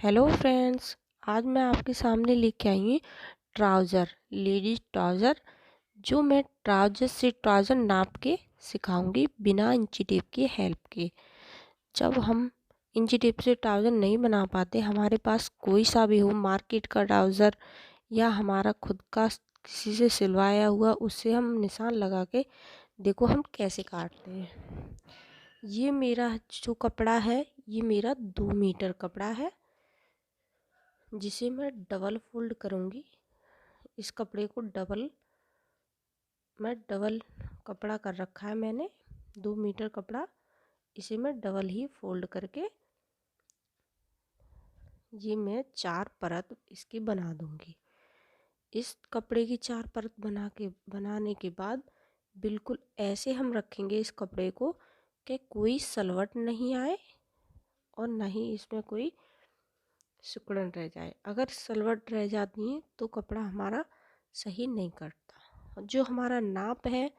Hello friends. आज मैं आपके सामने लेके आई हूँ ट्राउज़र, लेडीज ट्राउज़र। जो मैं ट्राउज़र से ट्राउज़र नाप के सिखाऊंगी बिना इंची टेप की हेल्प के। जब हम इंची टेप से ट्राउज़र नहीं बना पाते, हमारे पास कोई सा भी हो, मार्केट का ट्राउज़र या हमारा खुद का किसी से सिलवाया हुआ, उससे हम निशान लगा के देखो हम कैसे काटते हैं। ये मेरा जो कपड़ा है, ये मेरा 2 मीटर कपड़ा है, जिसे मैं डबल फोल्ड करूँगी। इस कपड़े को डबल कपड़ा कर रखा है मैंने, 2 मीटर कपड़ा। इसे मैं डबल ही फोल्ड करके ये मैं 4 परत इसकी बना दूँगी। इस कपड़े की 4 परत बनाने के बाद बिल्कुल ऐसे हम रखेंगे इस कपड़े को कि कोई सलवट नहीं आए और ना ही इसमें कोई सिकुड़न रह जाए। अगर सलवट रह जाती है तो कपड़ा हमारा सही नहीं कटता। जो हमारा नाप है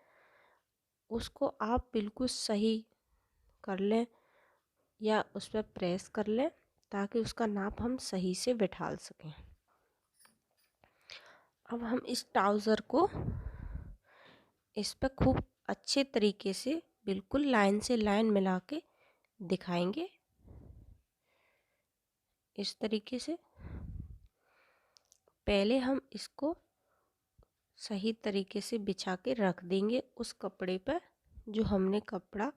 उसको आप बिल्कुल सही कर लें या उस पर प्रेस कर लें, ताकि उसका नाप हम सही से बिठा सकें। अब हम इस ट्राउज़र को इस पर खूब अच्छे तरीके से बिल्कुल लाइन से लाइन मिला के दिखाएंगे। इस तरीके से पहले हम इसको सही तरीके से बिछा के रख देंगे उस कपड़े पर जो हमने कपड़ा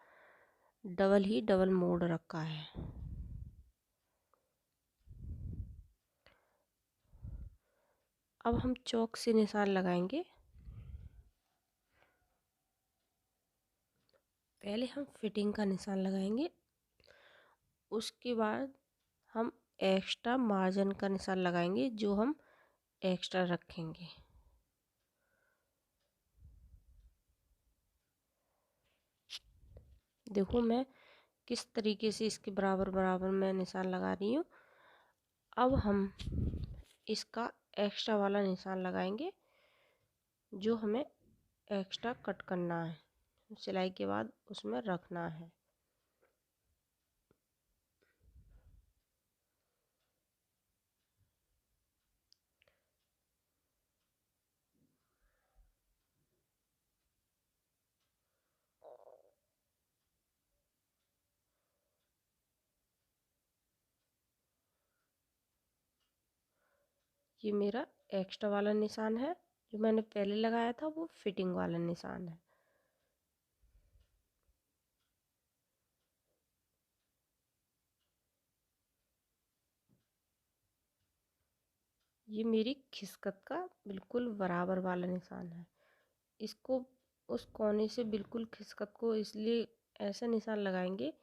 डबल मोड़ रखा है। अब हम चौक से निशान लगाएंगे। पहले हम फिटिंग का निशान लगाएंगे, उसके बाद हम एक्स्ट्रा मार्जिन का निशान लगाएंगे जो हम एक्स्ट्रा रखेंगे। देखो मैं किस तरीके से इसके बराबर बराबर मैं निशान लगा रही हूँ। अब हम इसका एक्स्ट्रा वाला निशान लगाएंगे जो हमें एक्स्ट्रा कट करना है, सिलाई के बाद उसमें रखना है। ये मेरा एक्स्ट्रा वाला निशान है, जो मैंने पहले लगाया था वो फिटिंग वाला निशान है। ये मेरी खिसकत का बिल्कुल बराबर वाला निशान है। इसको उस कोने से बिल्कुल खिसकत को इसलिए ऐसा निशान लगाएंगे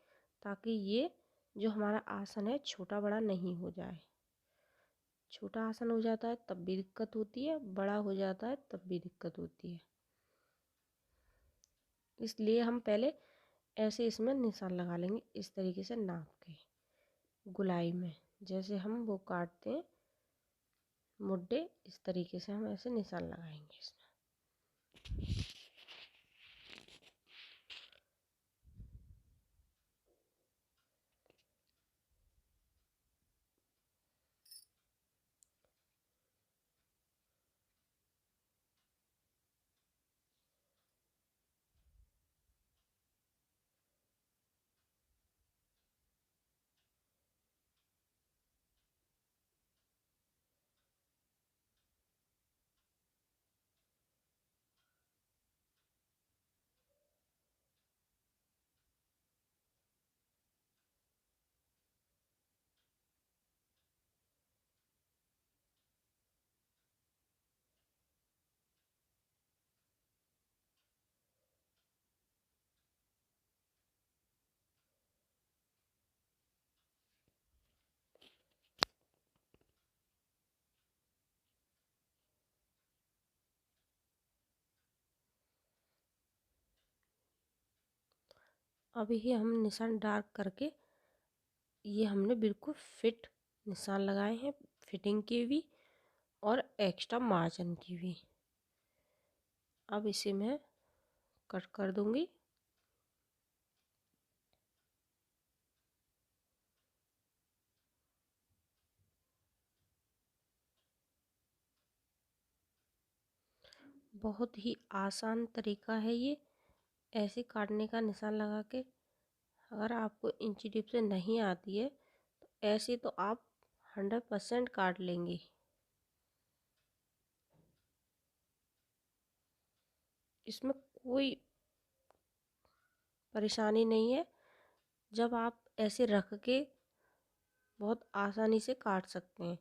ताकि ये जो हमारा आसन है छोटा बड़ा नहीं हो जाए। छोटा आसन हो जाता है तब भी दिक्कत होती है, बड़ा हो जाता है तब भी दिक्कत होती है। इसलिए हम पहले ऐसे इसमें निशान लगा लेंगे, इस तरीके से नाप के गुलाई में, जैसे हम वो काटते हैं मुड्डे, इस तरीके से हम ऐसे निशान लगाएंगे इसमें। अभी ही हम निशान डार्क करके ये हमने बिल्कुल फिट निशान लगाए हैं, फिटिंग के भी और एक्स्ट्रा मार्जिन की भी। अब इसे मैं कट कर दूंगी। बहुत ही आसान तरीका है ये ऐसे काटने का निशान लगा के। अगर आपको इंची टेप से नहीं आती है तो ऐसे तो आप 100% काट लेंगे। इसमें कोई परेशानी नहीं है, जब आप ऐसे रख के बहुत आसानी से काट सकते हैं।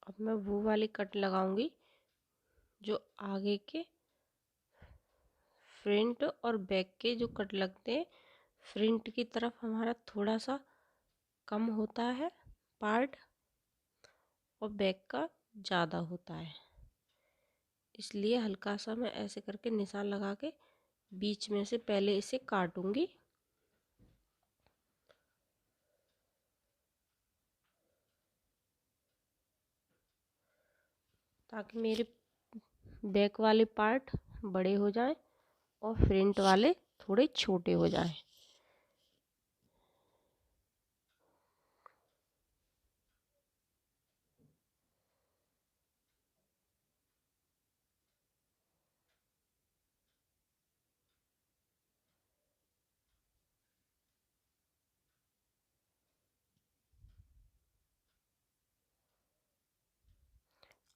अब मैं वो वाली कट लगाऊंगी जो आगे के फ्रंट और बैक के जो कट लगते हैं। फ्रंट की तरफ हमारा थोड़ा सा कम होता है पार्ट और बैक का ज़्यादा होता है, इसलिए हल्का सा मैं ऐसे करके निशान लगा के बीच में से पहले इसे काटूंगी। ताकि मेरे बैक वाले पार्ट बड़े हो जाएं और फ्रंट वाले थोड़े छोटे हो जाएं।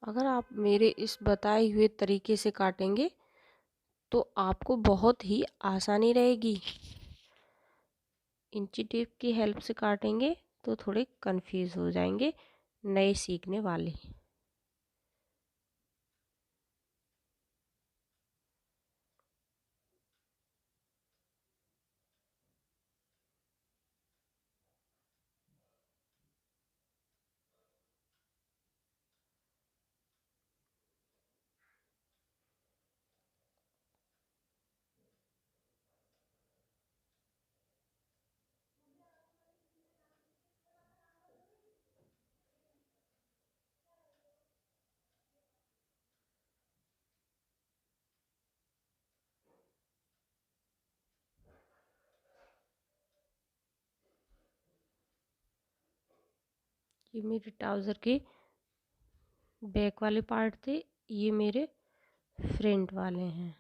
अगर आप मेरे इस बताए हुए तरीके से काटेंगे तो आपको बहुत ही आसानी रहेगी। इंची टेप की हेल्प से काटेंगे तो थोड़े कंफ्यूज हो जाएंगे नए सीखने वाले। ये मेरे ट्राउज़र के बैक वाले पार्ट थे, ये मेरे फ्रंट वाले हैं।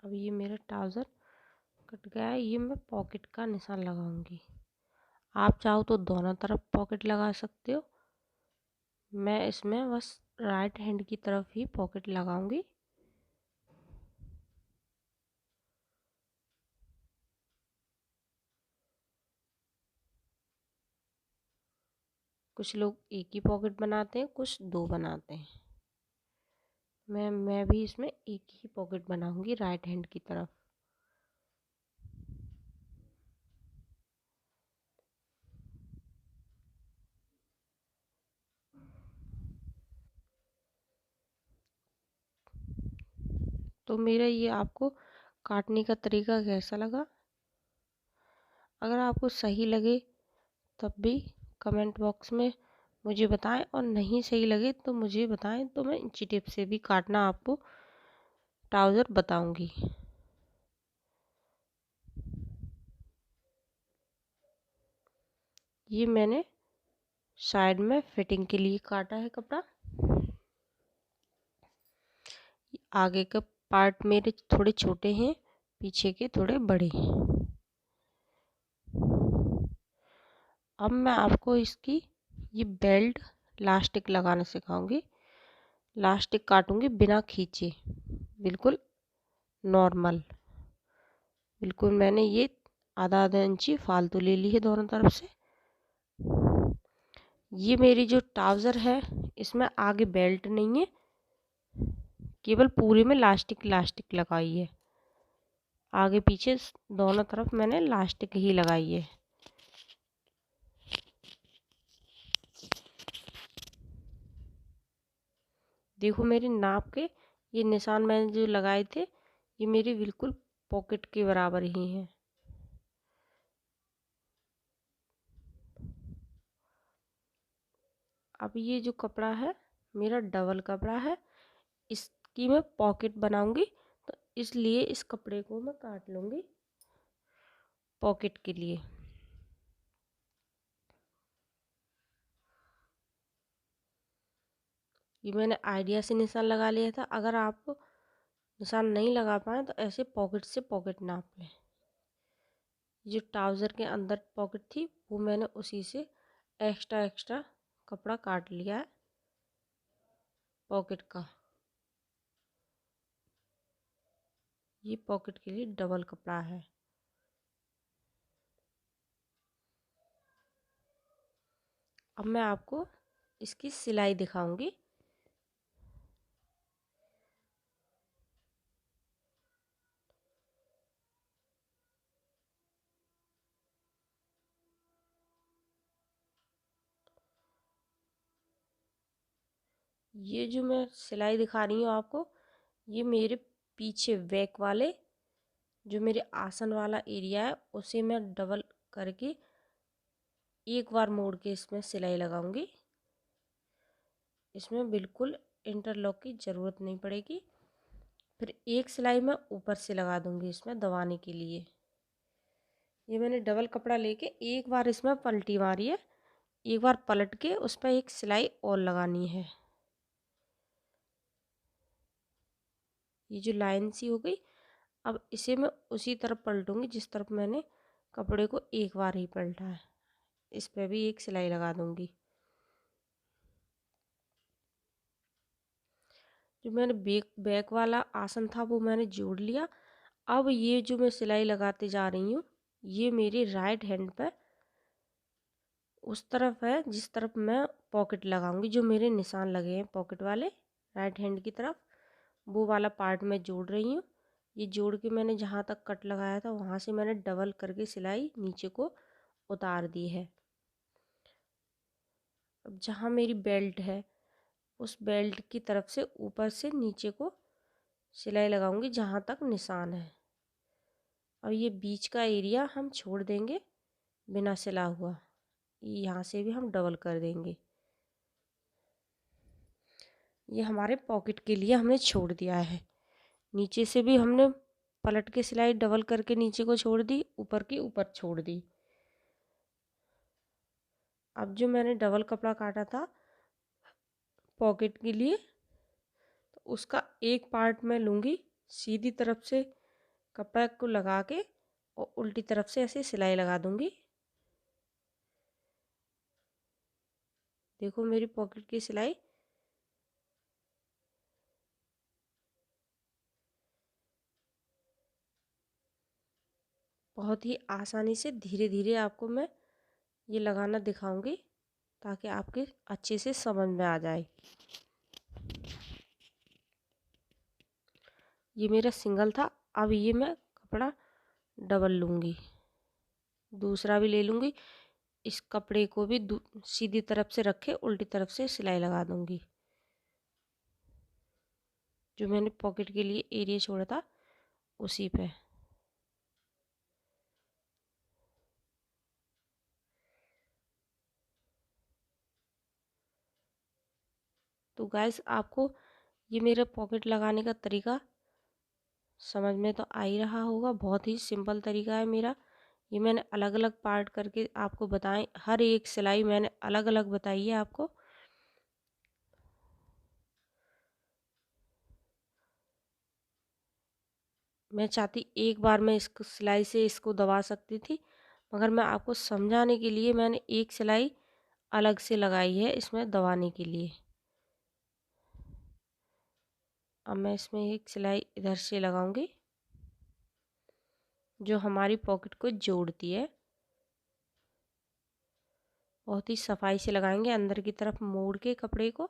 अब ये मेरा ट्राउज़र कट गया है, ये मैं पॉकेट का निशान लगाऊंगी। आप चाहो तो दोनों तरफ पॉकेट लगा सकते हो, मैं इसमें बस राइट हैंड की तरफ ही पॉकेट लगाऊंगी। कुछ लोग एक ही पॉकेट बनाते हैं, कुछ दो बनाते हैं। मैं भी इसमें एक ही पॉकेट बनाऊंगी राइट हैंड की तरफ। तो मेरा ये आपको काटने का तरीका कैसा लगा? अगर आपको सही लगे तब भी कमेंट बॉक्स में मुझे बताएं, और नहीं सही लगे तो मुझे बताएं, तो मैं इंची टेप से भी काटना आपको ट्राउज़र बताऊंगी। ये मैंने साइड में फिटिंग के लिए काटा है कपड़ा। आगे का पार्ट मेरे थोड़े छोटे हैं, पीछे के थोड़े बड़े हैं। अब मैं आपको इसकी ये बेल्ट लास्टिक लगाना सिखाऊंगी। लास्टिक काटूंगी बिना खींचे, बिल्कुल नॉर्मल। बिल्कुल मैंने ये आधा आधा इंची फालतू ले ली है दोनों तरफ से। ये मेरी जो ट्राउज़र है इसमें आगे बेल्ट नहीं है, केवल पूरे में लास्टिक लास्टिक लगाई है। आगे पीछे दोनों तरफ मैंने लास्टिक ही लगाई है। देखो मेरे नाप के ये निशान मैंने जो लगाए थे, ये मेरी बिल्कुल पॉकेट के बराबर ही है। अब ये जो कपड़ा है मेरा डबल कपड़ा है, इसकी मैं पॉकेट बनाऊंगी, तो इसलिए इस कपड़े को मैं काट लूंगी पॉकेट के लिए। ये मैंने आइडिया से निशान लगा लिया था, अगर आप निशान नहीं लगा पाए तो ऐसे पॉकेट से पॉकेट नाप लें। जो ट्राउज़र के अंदर पॉकेट थी वो मैंने उसी से एक्स्ट्रा कपड़ा काट लिया है पॉकेट का। ये पॉकेट के लिए डबल कपड़ा है। अब मैं आपको इसकी सिलाई दिखाऊंगी। ये जो मैं सिलाई दिखा रही हूँ आपको, ये मेरे पीछे बैक वाले जो मेरे आसन वाला एरिया है उसे मैं डबल करके एक बार मोड़ के इसमें सिलाई लगाऊंगी। इसमें बिल्कुल इंटरलॉक की ज़रूरत नहीं पड़ेगी। फिर एक सिलाई मैं ऊपर से लगा दूंगी इसमें दबाने के लिए। ये मैंने डबल कपड़ा लेके एक बार इसमें पलटी मारी है, एक बार पलट के उस पर एक सिलाई और लगानी है। ये जो लाइन सी हो गई, अब इसे मैं उसी तरफ पलटूंगी जिस तरफ मैंने कपड़े को एक बार ही पलटा है। इस पर भी एक सिलाई लगा दूंगी। जो मैंने बैक वाला आसन था वो मैंने जोड़ लिया। अब ये जो मैं सिलाई लगाते जा रही हूँ ये मेरी राइट हैंड पर उस तरफ है जिस तरफ मैं पॉकेट लगाऊंगी। जो मेरे निशान लगे हैं पॉकेट वाले राइट हैंड की तरफ, वो वाला पार्ट मैं जोड़ रही हूँ। ये जोड़ के मैंने जहाँ तक कट लगाया था वहाँ से मैंने डबल करके सिलाई नीचे को उतार दी है। अब जहाँ मेरी बेल्ट है उस बेल्ट की तरफ से ऊपर से नीचे को सिलाई लगाऊंगी जहाँ तक निशान है। और ये बीच का एरिया हम छोड़ देंगे बिना सिला हुआ, यहाँ से भी हम डबल कर देंगे। ये हमारे पॉकेट के लिए हमने छोड़ दिया है। नीचे से भी हमने पलट के सिलाई डबल करके नीचे को छोड़ दी, ऊपर की ऊपर छोड़ दी। अब जो मैंने डबल कपड़ा काटा था पॉकेट के लिए, तो उसका एक पार्ट मैं लूँगी सीधी तरफ से कपड़ा को लगा के और उल्टी तरफ से ऐसे सिलाई लगा दूँगी। देखो मेरी पॉकेट की सिलाई। बहुत ही आसानी से धीरे धीरे आपको मैं ये लगाना दिखाऊंगी ताकि आपके अच्छे से समझ में आ जाए। ये मेरा सिंगल था, अब ये मैं कपड़ा डबल लूँगी, दूसरा भी ले लूँगी। इस कपड़े को भी सीधी तरफ से रखे उल्टी तरफ से सिलाई लगा दूँगी। जो मैंने पॉकेट के लिए एरिया छोड़ा था उसी पे। तो गाइस आपको ये मेरा पॉकेट लगाने का तरीका समझ में तो आ ही रहा होगा। बहुत ही सिंपल तरीका है मेरा। ये मैंने अलग अलग पार्ट करके आपको बताएं, हर एक सिलाई मैंने अलग अलग बताई है आपको। मैं चाहती एक बार मैं इसको सिलाई से इसको दबा सकती थी, मगर मैं आपको समझाने के लिए मैंने एक सिलाई अलग से लगाई है इसमें दबाने के लिए। अब मैं इसमें एक सिलाई इधर से लगाऊंगी जो हमारी पॉकेट को जोड़ती है। बहुत ही सफाई से लगाएंगे अंदर की तरफ मोड़ के कपड़े को।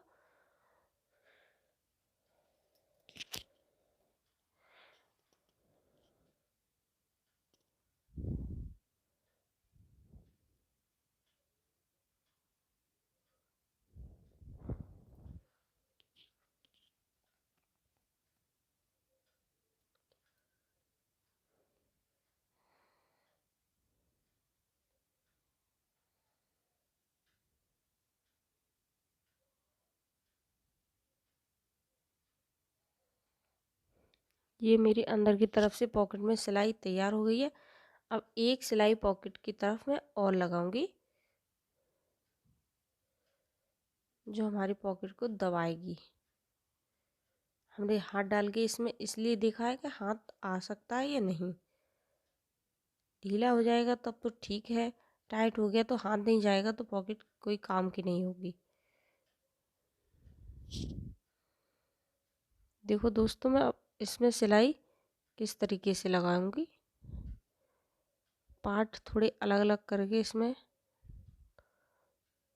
ये मेरी अंदर की तरफ से पॉकेट में सिलाई तैयार हो गई है। अब एक सिलाई पॉकेट की तरफ मैं और लगाऊंगी, जो हमारी पॉकेट को दबाएगी। हमने हाथ डाल के इसमें इसलिए देखा है कि हाथ आ सकता है या नहीं। ढीला हो जाएगा तब तो ठीक है, टाइट हो गया तो हाथ नहीं जाएगा तो पॉकेट कोई काम की नहीं होगी। देखो दोस्तों, मैं अब इसमें सिलाई किस तरीके से लगाऊंगी। पार्ट थोड़े अलग अलग करके इसमें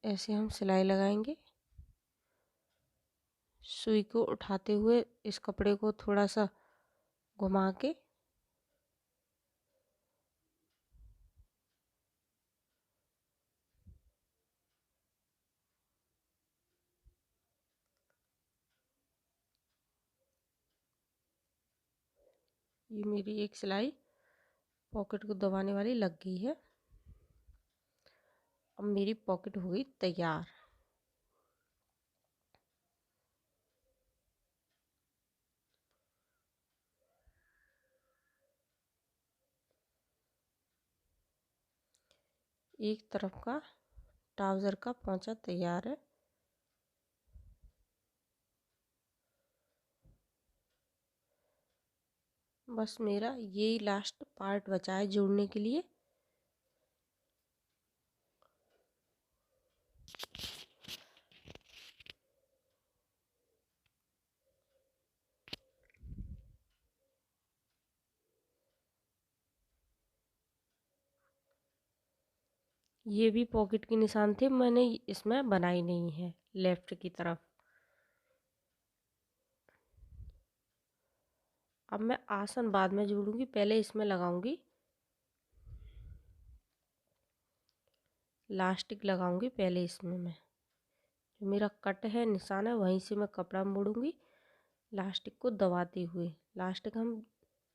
ऐसे हम सिलाई लगाएंगे। सुई को उठाते हुए इस कपड़े को थोड़ा सा घुमा के ये मेरी एक सिलाई पॉकेट को दबाने वाली लग गई है। अब मेरी पॉकेट हो गई तैयार। एक तरफ का ट्राउज़र का पोंचा तैयार है। बस मेरा यही लास्ट पार्ट बचा है जोड़ने के लिए। ये भी पॉकेट के निशान थे, मैंने इसमें बनाई नहीं है लेफ्ट की तरफ। अब मैं आसन बाद में जोड़ूंगी, पहले इसमें लगाऊंगी लास्टिक, लगाऊंगी पहले इसमें। मैं जो मेरा कट है निशान है वहीं से मैं कपड़ा मोड़ूंगी लास्टिक को दबाते हुए। लास्टिक हम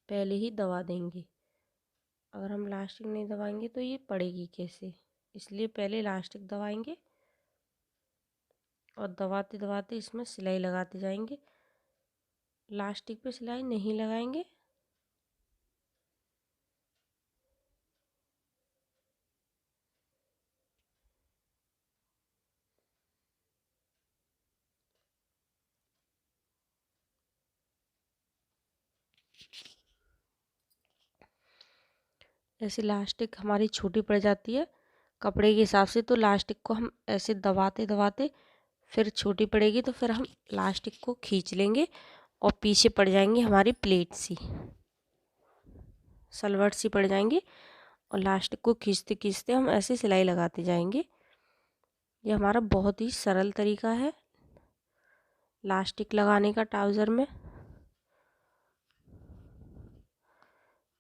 पहले ही दबा देंगे, अगर हम लास्टिक नहीं दबाएंगे तो ये पड़ेगी कैसे, इसलिए पहले लास्टिक दबाएंगे और दबाते दबाते इसमें सिलाई लगाते जाएंगे। लास्टिक पे सिलाई नहीं लगाएंगे। ऐसे लास्टिक हमारी छोटी पड़ जाती है कपड़े के हिसाब से, तो लास्टिक को हम ऐसे दबाते दबाते फिर छोटी पड़ेगी तो फिर हम लास्टिक को खींच लेंगे और पीछे पड़ जाएंगी हमारी प्लेट सी, सलवट सी पड़ जाएंगी। और लास्टिक को खींचते खींचते हम ऐसे सिलाई लगाते जाएंगे। ये हमारा बहुत ही सरल तरीका है लास्टिक लगाने का ट्राउज़र में।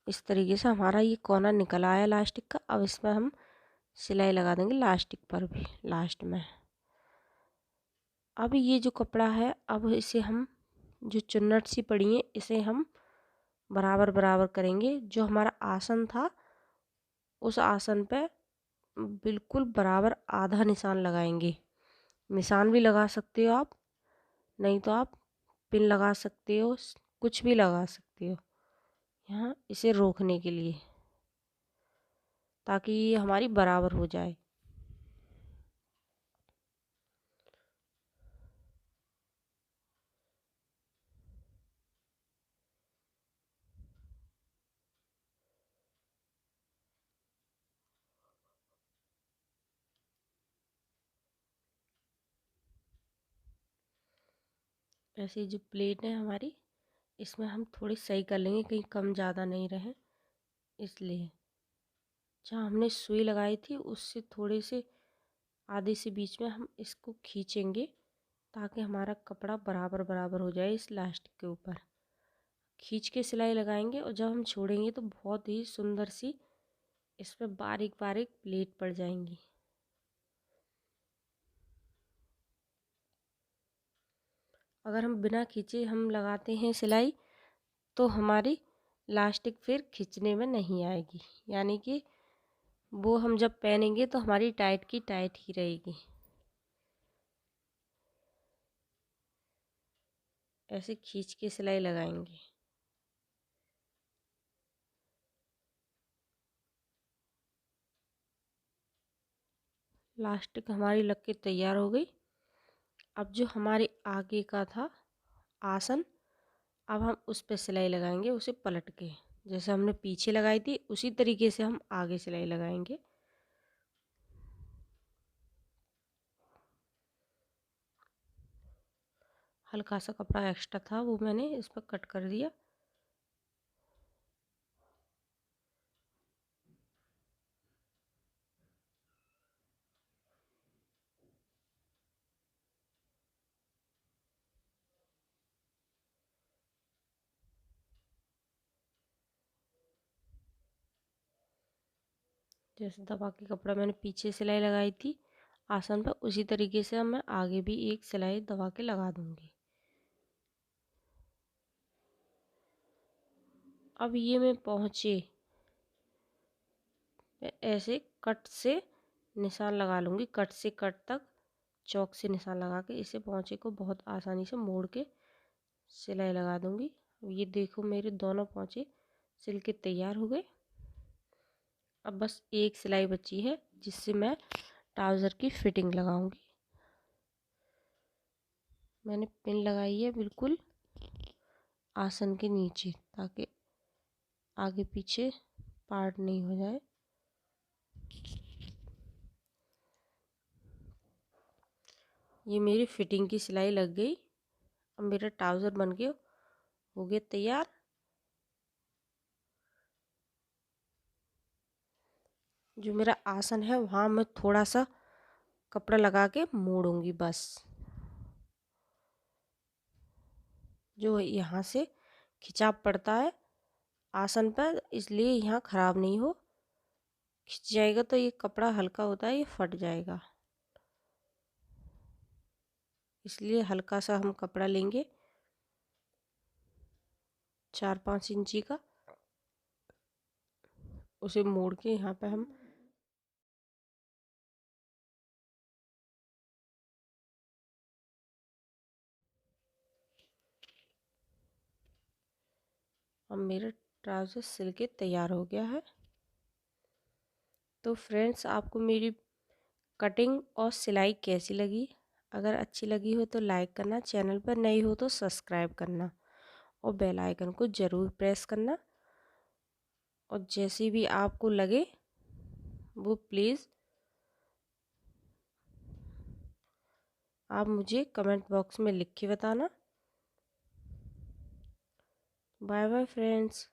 इस तरीके से हमारा ये कोना निकल आया लास्टिक का। अब इसमें हम सिलाई लगा देंगे लास्टिक पर भी लास्ट में। अब ये जो कपड़ा है, अब इसे हम जो चुन्नट सी पड़ी है इसे हम बराबर बराबर करेंगे। जो हमारा आसन था उस आसन पे बिल्कुल बराबर आधा निशान लगाएंगे। निशान भी लगा सकते हो आप, नहीं तो आप पिन लगा सकते हो, कुछ भी लगा सकते हो यहाँ इसे रोकने के लिए, ताकि ये हमारी बराबर हो जाए। ऐसी जो प्लेट है हमारी, इसमें हम थोड़ी सही कर लेंगे कहीं कम ज़्यादा नहीं रहे, इसलिए जहाँ हमने सुई लगाई थी उससे थोड़े से आधे से बीच में हम इसको खींचेंगे ताकि हमारा कपड़ा बराबर बराबर हो जाए इस लास्टिक के ऊपर। खींच के सिलाई लगाएंगे और जब हम छोड़ेंगे तो बहुत ही सुंदर सी इस पर बारीक बारीक प्लेट पड़ जाएंगी। अगर हम बिना खींचे हम लगाते हैं सिलाई तो हमारी लास्टिक फिर खींचने में नहीं आएगी, यानी कि वो हम जब पहनेंगे तो हमारी टाइट की टाइट ही रहेगी। ऐसे खींच के सिलाई लगाएंगे। लास्टिक हमारी लग के तैयार हो गई। अब जो हमारे आगे का था आसन, अब हम उस पे सिलाई लगाएंगे, उसे पलट के। जैसे हमने पीछे लगाई थी उसी तरीके से हम आगे सिलाई लगाएंगे। हल्का सा कपड़ा एक्स्ट्रा था वो मैंने इस पर कट कर दिया। जैसे दबा के कपड़ा मैंने पीछे सिलाई लगाई थी आसन पर, उसी तरीके से मैं आगे भी एक सिलाई दबा के लगा दूंगी। अब ये मैं पहुँचे ऐसे कट से निशान लगा लूँगी, कट से कट तक चौक से निशान लगा के इसे पहुँचे को बहुत आसानी से मोड़ के सिलाई लगा दूँगी। ये देखो मेरे दोनों पहुँचे सिल के तैयार हो गए। अब बस एक सिलाई बची है जिससे मैं ट्राउज़र की फिटिंग लगाऊंगी। मैंने पिन लगाई है बिल्कुल आसन के नीचे, ताकि आगे पीछे पार्ट नहीं हो जाए। ये मेरी फिटिंग की सिलाई लग गई। अब मेरा ट्राउज़र बन गया, हो गया तैयार। जो मेरा आसन है वहाँ मैं थोड़ा सा कपड़ा लगा के मोड़ूंगी बस, जो यहाँ से खिंचाव पड़ता है आसन पर, इसलिए यहाँ ख़राब नहीं हो। खिंच जाएगा तो ये कपड़ा हल्का होता है, ये फट जाएगा। इसलिए हल्का सा हम कपड़ा लेंगे 4-5 इंची का, उसे मोड़ के यहाँ पे हम अब मेरा ट्राउज़र सिल के तैयार हो गया है। तो फ्रेंड्स, आपको मेरी कटिंग और सिलाई कैसी लगी? अगर अच्छी लगी हो तो लाइक करना, चैनल पर नई हो तो सब्सक्राइब करना और बेल आइकन को ज़रूर प्रेस करना। और जैसी भी आपको लगे वो प्लीज़ आप मुझे कमेंट बॉक्स में लिख के बताना। Bye bye friends.